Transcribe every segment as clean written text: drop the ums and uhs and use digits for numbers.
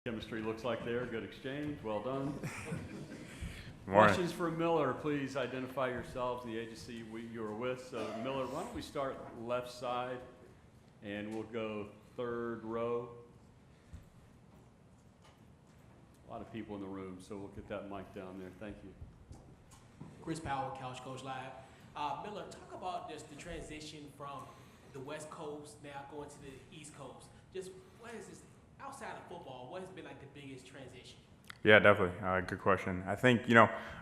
Chemistry looks like there. Good exchange. Well done. Morning. Questions for Miller. Please identify yourselves and the agency you are with. So, Miller, why don't we start left side, and we'll go third row. A lot of people in the room, so we'll get that mic down there. Thank you. Chris Powell, Couch Coach Live. Miller, talk about just the transition from the West Coast now going to the East Coast. Just what is this, outside of football, what has been like the biggest transition? Yeah, definitely. Good question. I think,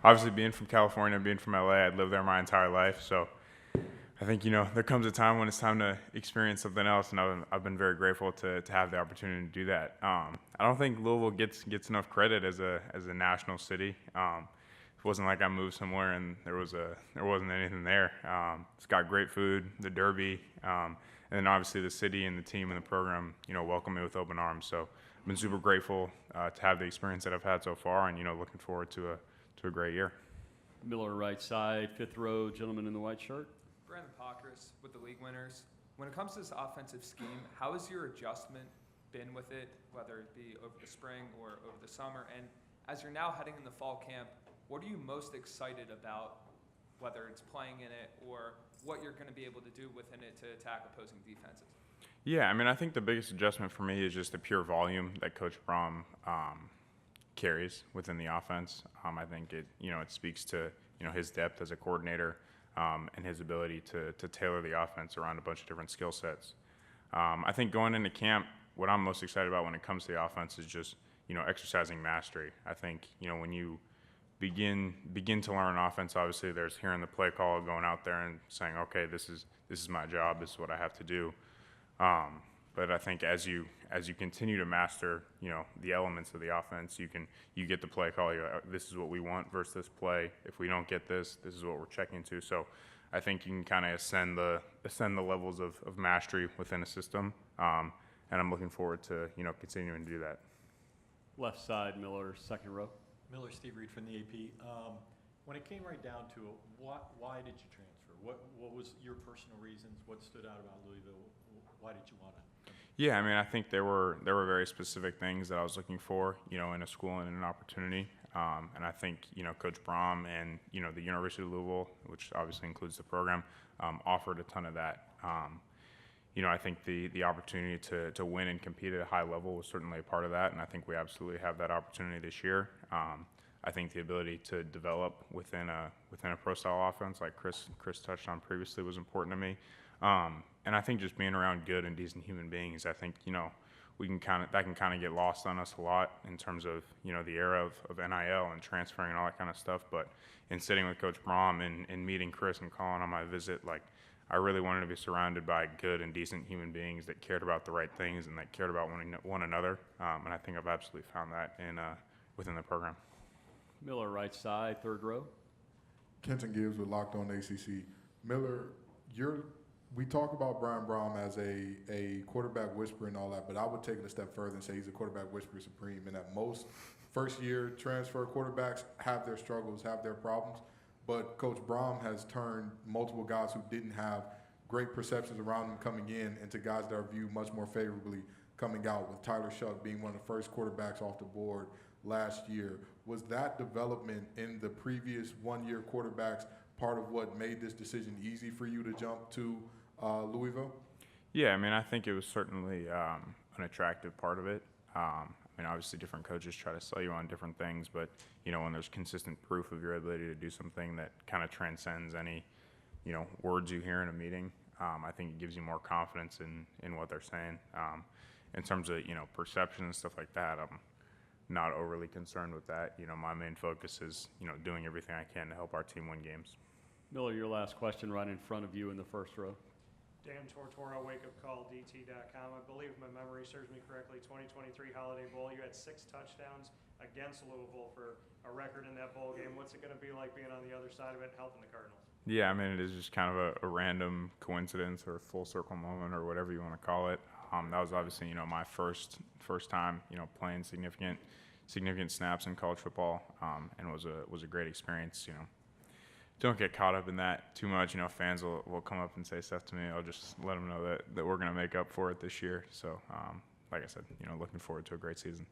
obviously being from California, being from LA, I'd lived there my entire life. So I think, there comes a time when it's time to experience something else, and I've been very grateful to have the opportunity to do that. I don't think Louisville gets enough credit as a national city. It wasn't like I moved somewhere and there wasn't anything there. It's got great food, the Derby, and then obviously the city and the team and the program, welcome me with open arms. So I've been super grateful to have the experience that I've had so far, and looking forward to a great year. Miller, right side, fifth row, gentleman in the white shirt. Brandon Pockris with the league winners. When it comes to this offensive scheme, how has your adjustment been with it, whether it be over the spring or over the summer? And as you're now heading in the fall camp, what are you most excited about, whether it's playing in it or what you're going to be able to do within it to attack opposing defenses? Yeah, I think the biggest adjustment for me is just the pure volume that Coach Brom carries within the offense. I think it speaks to his depth as a coordinator and his ability to tailor the offense around a bunch of different skill sets. I think going into camp, what I'm most excited about when it comes to the offense is just exercising mastery. I think when you begin to learn offense, obviously there's hearing the play call, going out there and saying, okay, this is my job, this is what I have to do. But I think as you continue to master, the elements of the offense, you get the play call. This is what we want versus this play. If we don't get this is what we're checking to. So I think you can kind of ascend the levels of mastery within a system, and I'm looking forward to continuing to do that. Left side, Miller, second row. Miller, Steve Reed from the AP. When it came right down to it, why did you transfer? What was your personal reasons? What stood out about Louisville? Why did you want to? Yeah, I think there were very specific things that I was looking for, in a school and in an opportunity. And I think, Coach Brom and, the University of Louisville, which obviously includes the program, offered a ton of that. I think the opportunity to win and compete at a high level was certainly a part of that, and I think we absolutely have that opportunity this year. I think the ability to develop within a pro-style offense, like Chris touched on previously, was important to me. And I think just being around good and decent human beings, I think that can kind of get lost on us a lot in terms of the era of NIL and transferring and all that kind of stuff. But in sitting with Coach Brom and meeting Chris and calling on my visit, I really wanted to be surrounded by good and decent human beings that cared about the right things and that cared about one another. And I think I've absolutely found that within the program. Miller, right side, third row. Kenton Gibbs with Locked On ACC. Miller, we talk about Brian Brom as a quarterback whisperer and all that, but I would take it a step further and say he's a quarterback whisperer supreme, and that most first-year transfer quarterbacks have their struggles, have their problems. But Coach Brom has turned multiple guys who didn't have great perceptions around them coming in into guys that are viewed much more favorably coming out, with Tyler Shuck being one of the first quarterbacks off the board last year. Was that development in the previous one-year quarterbacks part of what made this decision easy for you to jump to Louisville? Yeah, I think it was certainly an attractive part of it. Obviously different coaches try to sell you on different things, but when there's consistent proof of your ability to do something that kind of transcends any words you hear in a meeting, I think it gives you more confidence in what they're saying. In terms of perception and stuff like that, I'm not overly concerned with that. My main focus is doing everything I can to help our team win games. Miller, your last question right in front of you in the first row. Dan Tortora, wakeupcalldt.com. I believe if my memory serves me correctly, 2023 Holiday Bowl, you had 6 touchdowns against Louisville for a record in that bowl game. What's it going to be like being on the other side of it and helping the Cardinals? Yeah, it is just kind of a random coincidence or a full circle moment or whatever you want to call it. That was obviously, my first time, playing significant snaps in college football, and was a great experience. Don't get caught up in that too much. Fans will come up and say stuff to me. I'll just let them know that we're going to make up for it this year. So, like I said, looking forward to a great season.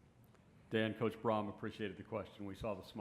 Dan, Coach Brom appreciated the question. We saw the smile